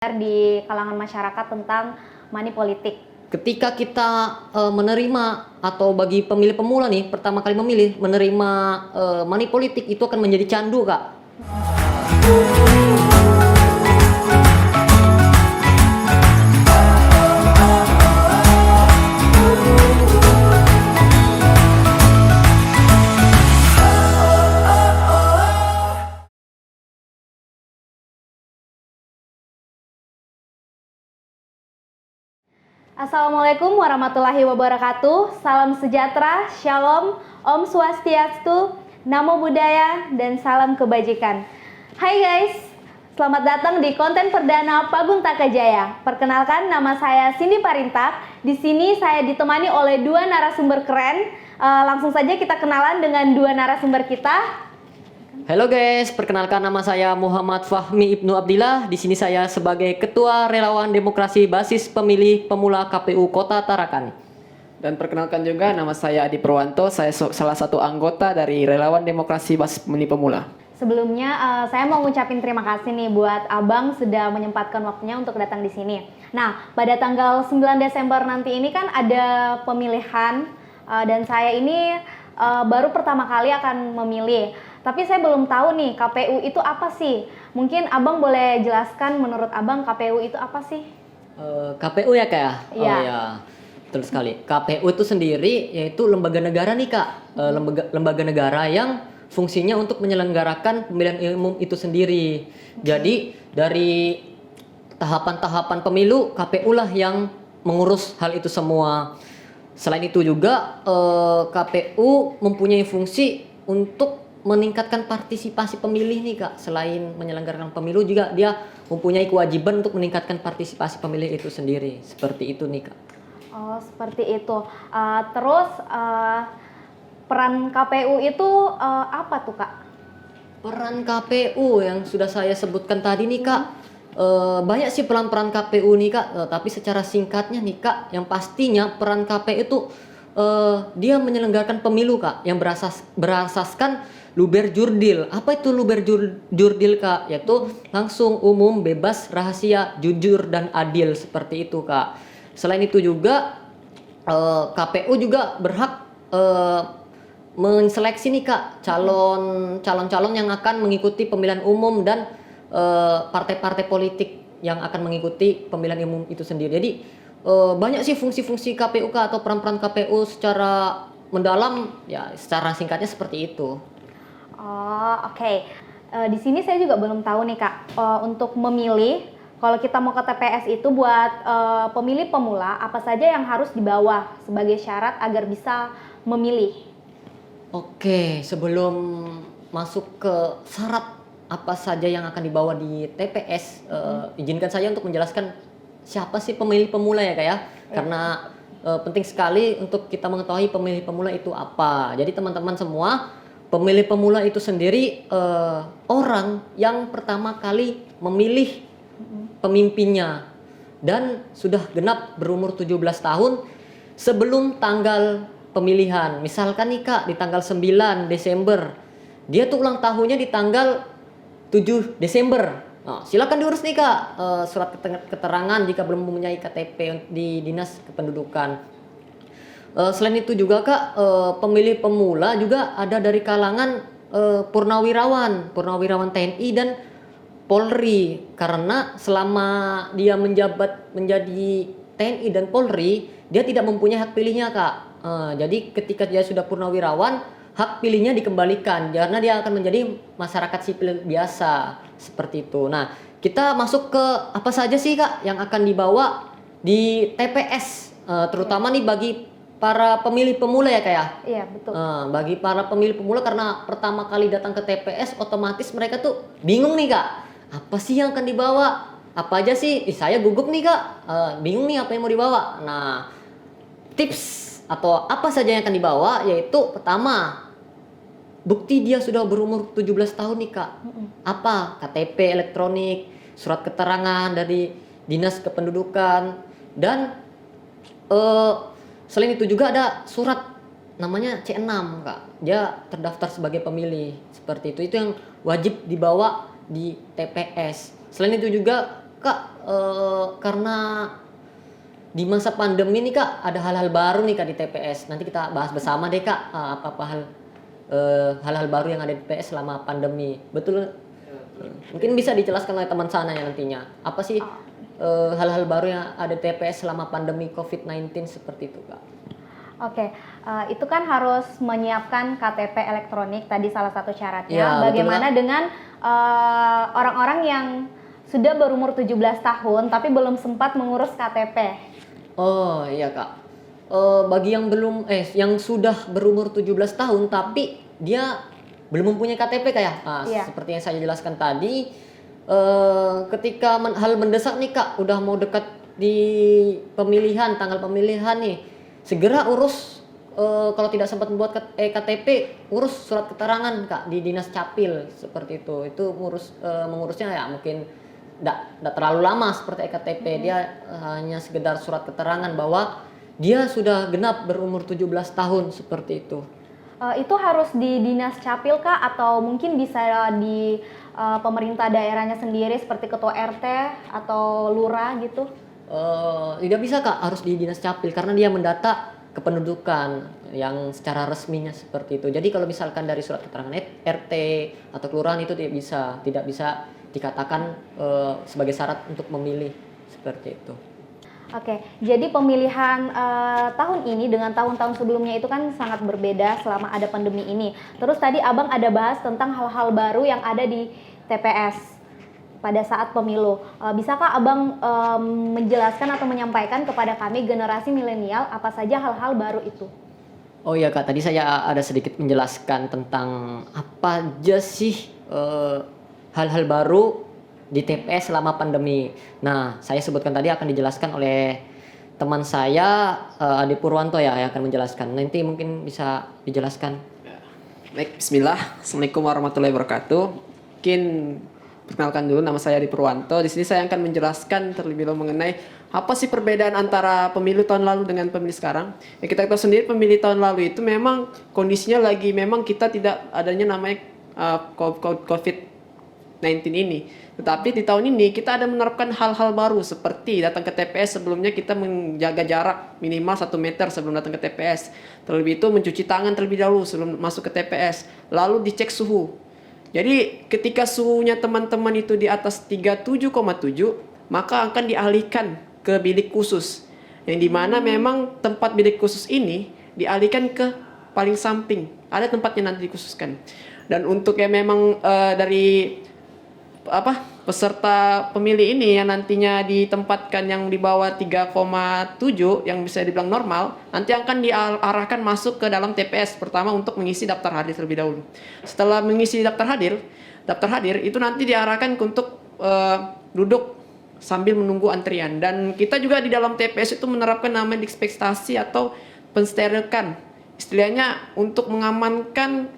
di kalangan masyarakat tentang money politik. Ketika kita menerima atau bagi pemilih pemula nih pertama kali menerima money politik itu akan menjadi candu, Kak. Assalamualaikum warahmatullahi wabarakatuh. Salam sejahtera, shalom, om swastiastu, namo buddhaya, dan salam kebajikan. Hai guys, selamat datang di konten perdana Paguntaka Jaya. Perkenalkan, nama saya Cindy Parintak. Di sini saya ditemani oleh dua narasumber keren. Langsung saja kita kenalan dengan dua narasumber kita. Halo guys, perkenalkan nama saya Muhammad Fahmi Ibnu Abdillah. Di sini saya sebagai Ketua Relawan Demokrasi Basis Pemilih Pemula KPU Kota Tarakan. Dan perkenalkan juga nama saya Adi Purwanto, saya salah satu anggota dari Relawan Demokrasi Basis Pemilih Pemula. Sebelumnya saya mau ngucapin terima kasih nih buat Abang sudah menyempatkan waktunya untuk datang di sini. Nah, pada tanggal 9 Desember nanti ini kan ada pemilihan dan saya ini baru pertama kali akan memilih. Tapi saya belum tahu nih KPU itu apa sih? Mungkin Abang boleh jelaskan menurut Abang KPU itu apa sih? KPU ya Kak ya? Iya. Oh ya, betul sekali. KPU itu sendiri yaitu lembaga negara nih Kak. Lembaga negara yang fungsinya untuk menyelenggarakan pemilihan umum itu sendiri. Jadi dari tahapan-tahapan pemilu KPU lah yang mengurus hal itu semua. Selain itu juga KPU mempunyai fungsi untuk meningkatkan partisipasi pemilih nih Kak. Selain menyelenggarakan pemilu juga dia mempunyai kewajiban untuk meningkatkan partisipasi pemilih itu sendiri. Seperti itu nih Kak. Oh, seperti itu. Terus peran KPU itu apa tuh Kak? Peran KPU yang sudah saya sebutkan tadi nih Kak. Banyak sih peran-peran KPU nih Kak. Tapi secara singkatnya nih Kak, yang pastinya peran KPU itu dia menyelenggarakan pemilu Kak yang berasaskan luber jurdil. Apa itu luber jurdil Kak? Yaitu langsung, umum, bebas, rahasia, jujur, dan adil. Seperti itu Kak. Selain itu juga KPU juga berhak menseleksi nih Kak calon-calon yang akan mengikuti pemilihan umum dan partai-partai politik yang akan mengikuti pemilihan umum itu sendiri. Jadi banyak sih fungsi-fungsi KPU Kak, atau peran-peran KPU secara mendalam ya, secara singkatnya seperti itu. Oh, oke. Di sini saya juga belum tahu nih Kak, untuk memilih kalau kita mau ke TPS itu buat pemilih pemula, apa saja yang harus dibawa sebagai syarat agar bisa memilih? Oke, sebelum masuk ke syarat apa saja yang akan dibawa di TPS, izinkan saya untuk menjelaskan siapa sih pemilih pemula ya Kak ya? Karena penting sekali untuk kita mengetahui pemilih pemula itu apa. Jadi teman-teman semua, pemilih pemula itu sendiri orang yang pertama kali memilih pemimpinnya dan sudah genap berumur 17 tahun sebelum tanggal pemilihan. Misalkan nih Kak, di tanggal 9 Desember, dia tuh ulang tahunnya di tanggal 7 Desember. Nah, silakan diurus nih Kak surat keterangan jika belum mempunyai KTP di Dinas Kependudukan. Selain itu juga Kak, pemilih pemula juga ada dari kalangan purnawirawan TNI dan Polri, karena selama dia menjabat menjadi TNI dan Polri, dia tidak mempunyai hak pilihnya Kak. Jadi ketika dia sudah purnawirawan, hak pilihnya dikembalikan karena dia akan menjadi masyarakat sipil biasa, seperti itu. Nah, kita masuk ke apa saja sih Kak yang akan dibawa di TPS, terutama nih bagi para pemilih pemula ya Kak ya? Iya, betul. Bagi para pemilih pemula, karena pertama kali datang ke TPS, otomatis mereka tuh bingung nih Kak. Apa sih yang akan dibawa? Apa aja sih? Saya gugup nih Kak. Bingung nih apa yang mau dibawa. Nah, tips atau apa saja yang akan dibawa yaitu pertama, bukti dia sudah berumur 17 tahun nih Kak. Apa? KTP elektronik, surat keterangan dari Dinas Kependudukan, dan selain itu juga ada surat namanya C6 Kak. Dia terdaftar sebagai pemilih. Seperti itu. Itu yang wajib dibawa di TPS. Selain itu juga Kak, karena di masa pandemi nih Kak, ada hal-hal baru nih Kak di TPS. Nanti kita bahas bersama deh Kak, apa-apa hal-hal baru yang ada di TPS selama pandemi. Betul? Mungkin bisa dijelaskan oleh teman sana ya nantinya. Apa sih hal-hal baru yang ada di TPS selama pandemi COVID-19 seperti itu Kak? Oke, itu kan harus menyiapkan KTP elektronik tadi salah satu syaratnya. Ya, betul, Bagaimana Kak. dengan orang-orang yang sudah berumur 17 tahun tapi belum sempat mengurus KTP? Oh iya Kak. Bagi yang yang sudah berumur 17 tahun tapi dia belum mempunyai KTP Kak ya. Iya. Seperti yang saya jelaskan tadi, ketika hal mendesak nih Kak, udah mau dekat di tanggal pemilihan nih, segera urus, kalau tidak sempat membuat KTP, urus surat keterangan Kak di Dinas Capil seperti itu. Itu mengurusnya ya mungkin tidak terlalu lama seperti ektp. Dia hanya sekedar surat keterangan bahwa dia sudah genap berumur 17 tahun seperti itu. Itu harus di Dinas Capil kah atau mungkin bisa di pemerintah daerahnya sendiri seperti ketua RT atau lurah gitu? Tidak bisa Kak, harus di Dinas Capil karena dia mendata kependudukan yang secara resminya seperti itu. Jadi kalau misalkan dari surat keterangan RT atau kelurahan itu tidak bisa dikatakan sebagai syarat untuk memilih seperti itu. Oke, jadi pemilihan tahun ini dengan tahun-tahun sebelumnya itu kan sangat berbeda selama ada pandemi ini. Terus tadi Abang ada bahas tentang hal-hal baru yang ada di TPS pada saat pemilu. Bisakah Abang menjelaskan atau menyampaikan kepada kami generasi milenial apa saja hal-hal baru itu? Oh iya Kak, tadi saya ada sedikit menjelaskan tentang apa aja sih hal-hal baru di TPS selama pandemi. Nah, saya sebutkan tadi akan dijelaskan oleh teman saya, Adi Purwanto ya, yang akan menjelaskan. Nanti mungkin bisa dijelaskan. Baik, bismillah. Assalamualaikum warahmatullahi wabarakatuh. Mungkin perkenalkan dulu, nama saya Adi Purwanto. Di sini saya akan menjelaskan terlebih dahulu mengenai apa sih perbedaan antara pemilu tahun lalu dengan pemilu sekarang. Ya, kita tahu sendiri pemilu tahun lalu itu memang kondisinya lagi memang kita tidak adanya namanya COVID-19 ini. Tetapi di tahun ini kita ada menerapkan hal-hal baru seperti datang ke TPS sebelumnya kita menjaga jarak minimal 1 meter sebelum datang ke TPS. Terlebih itu mencuci tangan terlebih dahulu sebelum masuk ke TPS. Lalu dicek suhu. Jadi ketika suhunya teman-teman itu di atas 37,7 maka akan dialihkan ke bilik khusus. Yang dimana memang tempat bilik khusus ini dialihkan ke paling samping. Ada tempatnya nanti dikhususkan. Dan untuk yang memang dari peserta pemilih ini yang nantinya ditempatkan yang di bawah 3,7 yang bisa dibilang normal, nanti akan diarahkan masuk ke dalam TPS pertama untuk mengisi daftar hadir terlebih dahulu. Setelah mengisi daftar hadir itu nanti diarahkan untuk duduk sambil menunggu antrian. Dan kita juga di dalam TPS itu menerapkan namanya disinfeksi atau pensterilkan. Istilahnya untuk mengamankan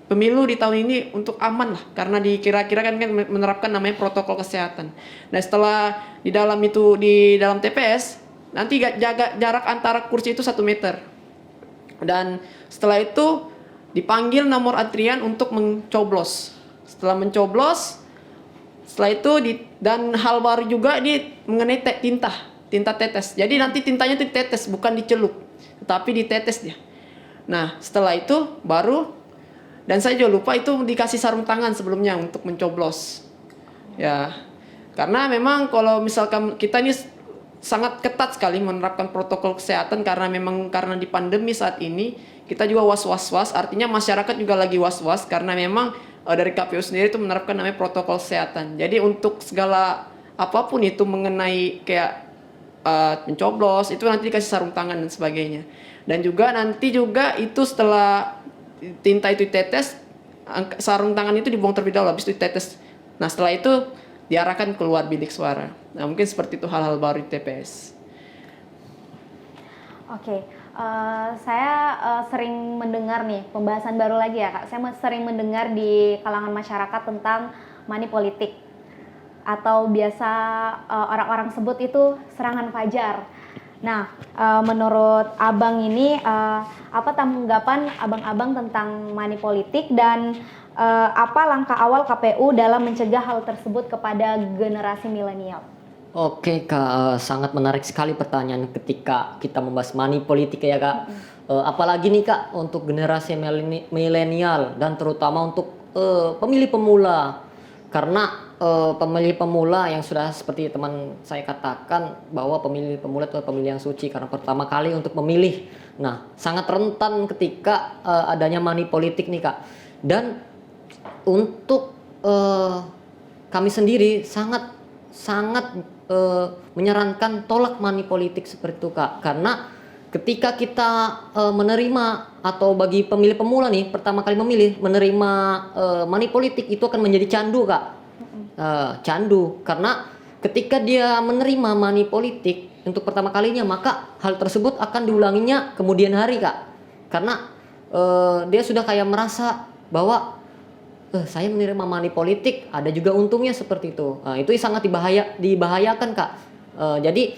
pemilu di tahun ini untuk aman lah, karena dikira-kira kan menerapkan namanya protokol kesehatan. Nah setelah di dalam TPS nanti jaga jarak antara kursi itu 1 meter. Dan setelah itu dipanggil nomor antrian untuk mencoblos. Setelah mencoblos, setelah itu dan hal baru juga mengenai tinta tetes. Jadi nanti tintanya itu ditetes, bukan dicelup, tetapi ditetes dia. Nah setelah itu baru. Dan saya juga lupa itu dikasih sarung tangan sebelumnya untuk mencoblos. Ya, karena memang kalau misalkan kita ini sangat ketat sekali menerapkan protokol kesehatan karena di pandemi saat ini kita juga was-was, artinya masyarakat juga lagi was-was karena memang dari KPU sendiri itu menerapkan namanya protokol kesehatan. Jadi untuk segala apapun itu mengenai kayak mencoblos itu nanti dikasih sarung tangan dan sebagainya. Dan juga nanti juga itu setelah tinta itu ditetes, sarung tangan itu dibuang terlebih dahulu, habis itu ditetes. Nah setelah itu diarahkan keluar bilik suara. Nah mungkin seperti itu hal-hal baru di TPS. Oke, saya sering mendengar nih pembahasan baru lagi ya Kak. Saya sering mendengar di kalangan masyarakat tentang money politik atau biasa orang-orang sebut itu serangan fajar. Nah, menurut Abang ini apa tanggapan Abang-abang tentang money politik dan apa langkah awal KPU dalam mencegah hal tersebut kepada generasi milenial? Oke Kak, sangat menarik sekali pertanyaan ketika kita membahas money politik ya Kak. Apalagi nih Kak untuk generasi milenial dan terutama untuk pemilih pemula. Karena pemilih pemula yang sudah seperti teman saya katakan bahwa pemilih pemula itu pemilih yang suci karena pertama kali untuk memilih. Nah, sangat rentan ketika adanya money politik nih Kak. Dan untuk kami sendiri sangat menyarankan tolak money politik seperti itu Kak, karena ketika kita menerima atau bagi pemilih pemula nih pertama kali memilih menerima money politik itu akan menjadi candu Kak. Candu karena ketika dia menerima money politik untuk pertama kalinya maka hal tersebut akan diulanginya kemudian hari Kak, karena dia sudah kayak merasa bahwa saya menerima money politik ada juga untungnya seperti itu. Itu sangat dibahayakan Kak. Jadi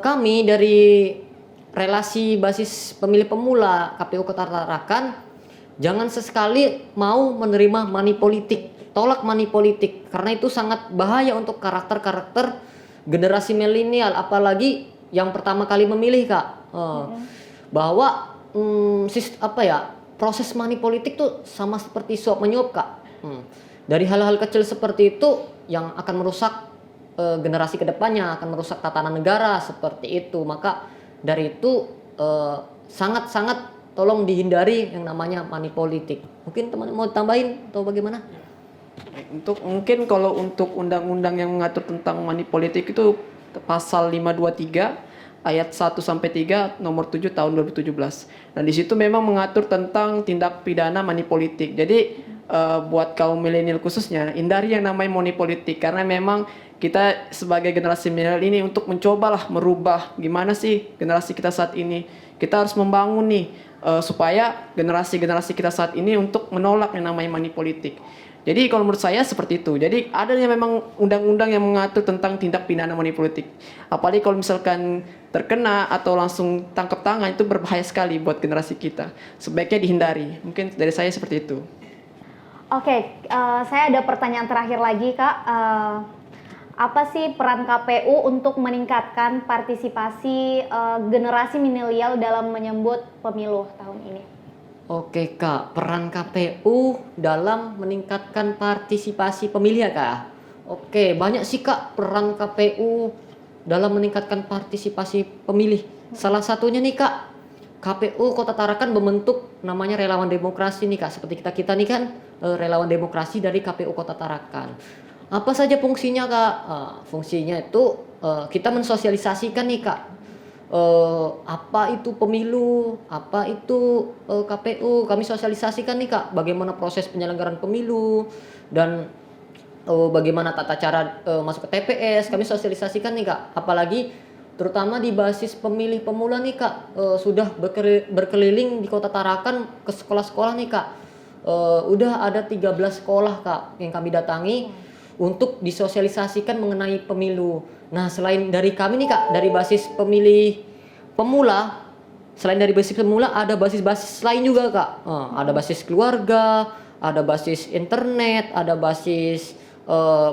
kami dari relasi basis pemilih pemula KPU Kota Tarakan jangan sesekali mau menerima money politik, tolak money politik karena itu sangat bahaya untuk karakter generasi milenial apalagi yang pertama kali memilih Kak. Bahwa proses money politik tuh sama seperti suap menyuap Kak. Dari hal-hal kecil seperti itu yang akan merusak generasi kedepannya, akan merusak tatanan negara seperti itu. Maka dari itu sangat-sangat tolong dihindari yang namanya money politik. Mungkin teman mau tambahin atau bagaimana? Mungkin kalau untuk undang-undang yang mengatur tentang money politik itu pasal 523 ayat 1 sampai 3 nomor 7 tahun 2017. Dan di situ memang mengatur tentang tindak pidana money politik. Jadi buat kaum milenial khususnya hindari yang namanya money politik karena memang kita sebagai generasi milenial ini untuk mencobalah merubah gimana sih generasi kita saat ini. Kita harus membangun nih supaya generasi kita saat ini untuk menolak yang namanya money politik. Jadi kalau menurut saya seperti itu. Jadi adanya memang undang-undang yang mengatur tentang tindak pidana money politik. Apalagi kalau misalkan terkena atau langsung tangkap tangan itu berbahaya sekali buat generasi kita. Sebaiknya dihindari. Mungkin dari saya seperti itu. Oke, saya ada pertanyaan terakhir lagi Kak. Apa sih peran KPU untuk meningkatkan partisipasi generasi milenial dalam menyambut pemilu tahun ini? Oke Kak, peran KPU dalam meningkatkan partisipasi pemilih ya Kak? Oke, banyak sih Kak peran KPU dalam meningkatkan partisipasi pemilih. Salah satunya nih Kak, KPU Kota Tarakan membentuk namanya relawan demokrasi nih Kak. Seperti kita nih kan relawan demokrasi dari KPU Kota Tarakan. Apa saja fungsinya Kak? Fungsinya itu kita mensosialisasikan nih Kak. Apa itu pemilu, apa itu KPU, kami sosialisasikan nih Kak bagaimana proses penyelenggaraan pemilu dan bagaimana tata cara masuk ke TPS, kami sosialisasikan nih Kak. Apalagi terutama di basis pemilih pemula nih Kak, sudah berkeliling di Kota Tarakan ke sekolah-sekolah nih Kak. Udah ada 13 sekolah Kak yang kami datangi untuk disosialisasikan mengenai pemilu. Nah, selain dari kami nih Kak, dari basis pemilih pemula, selain dari basis pemula ada basis-basis lain juga Kak. Ada basis keluarga, ada basis internet, ada basis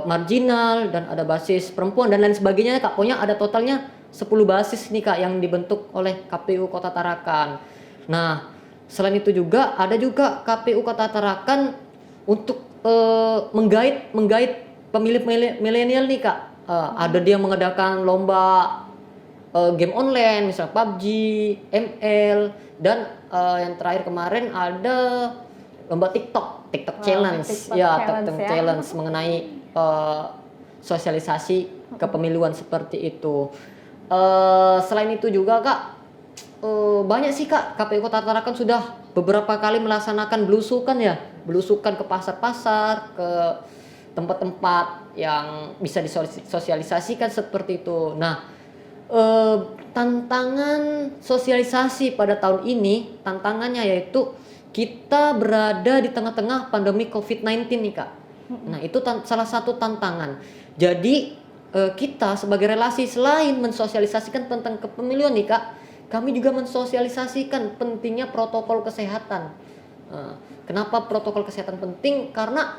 marginal, dan ada basis perempuan dan lain sebagainya Kak. Pokoknya ada totalnya 10 basis nih Kak yang dibentuk oleh KPU Kota Tarakan. Nah, selain itu juga ada juga KPU Kota Tarakan untuk menggait pemilih milenial nih Kak. Ada dia mengadakan lomba game online misal PUBG, ML, dan yang terakhir kemarin ada lomba TikTok challenge. TikTok challenge mengenai sosialisasi kepemiluan seperti itu. Selain itu juga Kak, banyak sih Kak, KPU Kota Tarakan sudah beberapa kali melaksanakan belusukan ke pasar-pasar, ke tempat-tempat yang bisa disosialisasikan seperti itu. Nah, tantangan sosialisasi pada tahun ini, tantangannya yaitu kita berada di tengah-tengah pandemi COVID-19 nih Kak. Nah, itu salah satu tantangan. Jadi kita sebagai relasi selain mensosialisasikan tentang kepemiluan nih Kak, kami juga mensosialisasikan pentingnya protokol kesehatan. Kenapa protokol kesehatan penting? Karena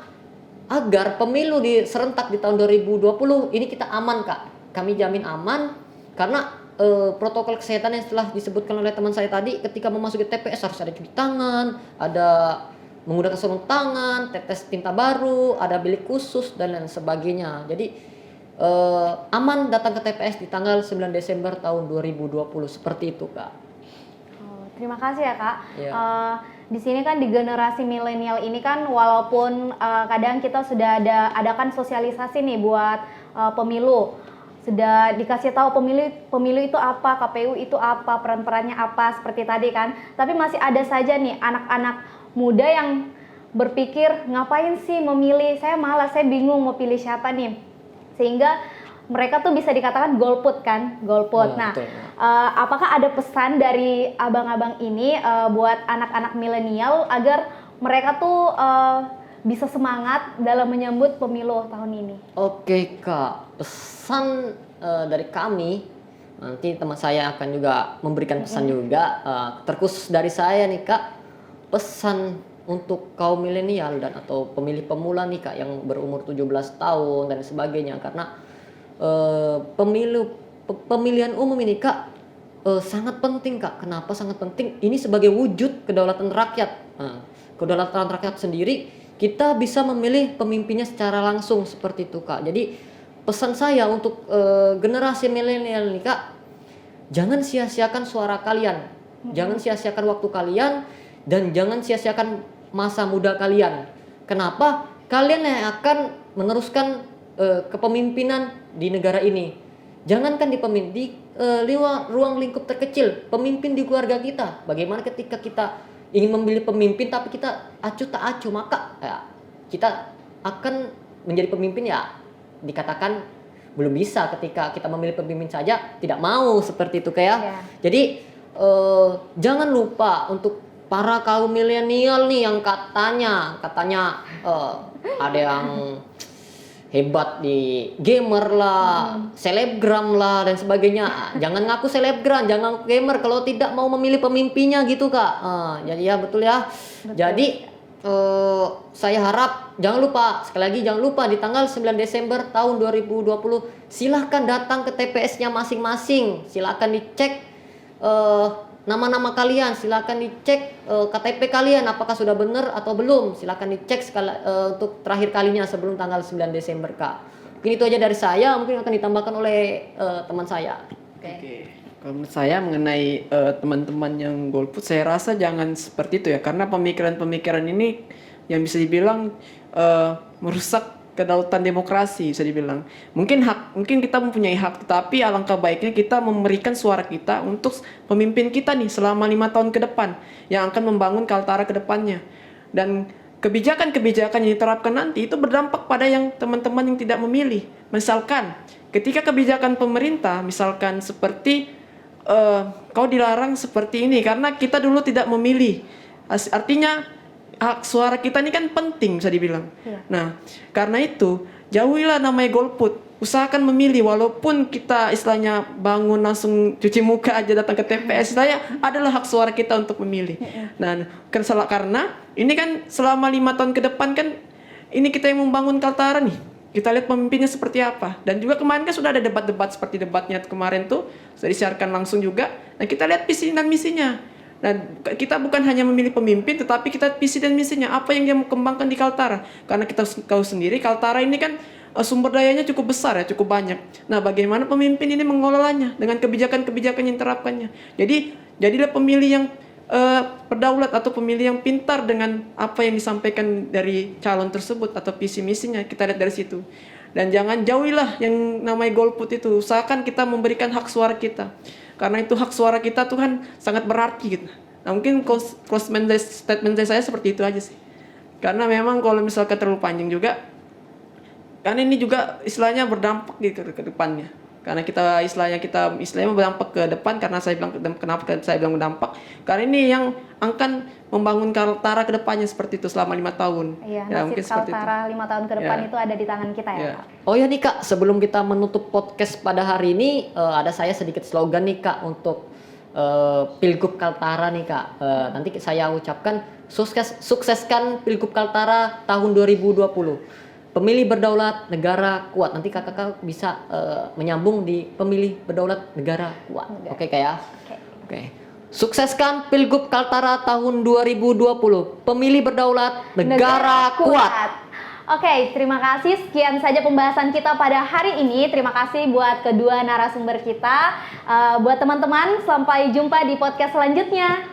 agar pemilu serentak di tahun 2020 ini kita aman Kak. Kami jamin aman karena protokol kesehatan yang setelah disebutkan oleh teman saya tadi, ketika memasuki TPS harus ada cuci tangan, ada menggunakan sarung tangan, tetes tinta baru, ada bilik khusus dan lain sebagainya. Jadi aman datang ke TPS di tanggal 9 Desember tahun 2020 seperti itu Kak. Terima kasih ya Kak. Iya. Di sini kan di generasi milenial ini kan walaupun kadang kita sudah adakan sosialisasi nih buat pemilu, sudah dikasih tahu pemilu itu apa, KPU itu apa, peran-perannya apa seperti tadi kan. Tapi masih ada saja nih anak-anak muda yang berpikir ngapain sih memilih, saya malas, saya bingung mau pilih siapa nih. Sehingga mereka tuh bisa dikatakan golput kan, golput. Nah, apakah ada pesan dari abang-abang ini buat anak-anak milenial agar mereka tuh bisa semangat dalam menyambut pemilu tahun ini? Oke Kak, pesan dari kami, nanti teman saya akan juga memberikan pesan juga, terkhusus dari saya nih Kak, pesan untuk kaum milenial dan atau pemilih pemula nih Kak yang berumur 17 tahun dan sebagainya, karena pemilihan umum ini Kak sangat penting Kak. Kenapa sangat penting? Ini sebagai wujud kedaulatan rakyat. Kedaulatan rakyat sendiri kita bisa memilih pemimpinnya secara langsung seperti itu Kak. Jadi pesan saya untuk generasi milenial nih Kak, jangan sia-siakan suara kalian, jangan sia-siakan waktu kalian, dan jangan sia-siakan masa muda kalian. Kenapa? Kalian yang akan meneruskan kepemimpinan di negara ini. Jangankan di ruang lingkup terkecil, pemimpin di keluarga kita. Bagaimana ketika kita ingin memilih pemimpin tapi kita acuh tak acuh, maka ya, kita akan menjadi pemimpin ya dikatakan belum bisa. Ketika kita memilih pemimpin saja tidak mau seperti itu kayak. Yeah. Jadi jangan lupa untuk para kaum milenial nih yang katanya ada yang hebat di gamer lah, selebgram lah dan sebagainya. Jangan ngaku selebgram, jangan ngaku gamer kalau tidak mau memilih pemimpinnya gitu Kak. Jadi ya betul ya. Betul. Jadi saya harap jangan lupa, sekali lagi jangan lupa di tanggal 9 Desember tahun 2020 silahkan datang ke TPS-nya masing-masing. Silahkan dicek nama-nama kalian, silakan dicek KTP kalian apakah sudah benar atau belum. Silakan dicek untuk terakhir kalinya sebelum tanggal 9 Desember Kak. Mungkin itu aja dari saya, mungkin akan ditambahkan oleh teman saya. Oke. Kalau menurut saya mengenai teman-teman yang golput, saya rasa jangan seperti itu ya, karena pemikiran-pemikiran ini yang bisa dibilang merusak kedaulatan demokrasi bisa dibilang. Mungkin kita mempunyai hak, tetapi alangkah baiknya kita memberikan suara kita untuk pemimpin kita nih selama 5 tahun ke depan yang akan membangun Kaltara ke depannya. Dan kebijakan-kebijakan yang diterapkan nanti itu berdampak pada yang teman-teman yang tidak memilih. Misalkan ketika kebijakan pemerintah misalkan seperti kau dilarang seperti ini karena kita dulu tidak memilih. Artinya hak suara kita ini kan penting bisa dibilang. Ya. Nah, karena itu jauhilah namanya golput. Usahakan memilih walaupun kita istilahnya bangun langsung cuci muka aja datang ke TPS, istilahnya adalah hak suara kita untuk memilih. Nah, karena ini kan selama 5 tahun ke depan kan ini kita yang membangun Kaltara nih. Kita lihat pemimpinnya seperti apa. Dan juga kemarin kan sudah ada debat-debat seperti debatnya kemarin tuh sudah disiarkan langsung juga. Nah, kita lihat visi dan misinya. Nah, kita bukan hanya memilih pemimpin, tetapi kita visi dan misinya apa yang dia mau kembangkan di Kaltara. Karena kita tahu sendiri Kaltara ini kan sumber dayanya cukup besar ya, cukup banyak. Nah, bagaimana pemimpin ini mengelolanya dengan kebijakan-kebijakan yang diterapkannya. Jadi, jadilah pemilih yang berdaulat atau pemilih yang pintar dengan apa yang disampaikan dari calon tersebut atau visi misinya. Kita lihat dari situ. Dan jangan jauhilah yang namanya golput itu. Usahakan kita memberikan hak suara kita. Karena itu hak suara kita tuh kan sangat berarti gitu. Nah, mungkin statement saya seperti itu aja sih. Karena memang kalau misalkan terlalu panjang juga, kan ini juga istilahnya berdampak gitu ke depannya. Karena kita berdampak ke depan, karena kenapa saya bilang berdampak? Karena ini yang akan membangun Kaltara ke depannya seperti itu selama 5 tahun. Iya, Ya, nasib Kaltara 5 tahun ke depan Ya. itu ada di tangan kita ya, Ya. Kak. Oh ya nih Kak, sebelum kita menutup podcast pada hari ini, ada saya sedikit slogan nih Kak untuk Pilgub Kaltara nih Kak. Nanti saya ucapkan sukseskan Pilgub Kaltara tahun 2020. Pemilih berdaulat, negara kuat. Nanti kakak bisa menyambung di pemilih berdaulat, negara kuat. Oke Kak ya? Oke. Oke. Sukseskan Pilgub Kaltara tahun 2020. Pemilih berdaulat, negara kuat. Oke, terima kasih. Sekian saja pembahasan kita pada hari ini. Terima kasih buat kedua narasumber kita. Buat teman-teman, sampai jumpa di podcast selanjutnya.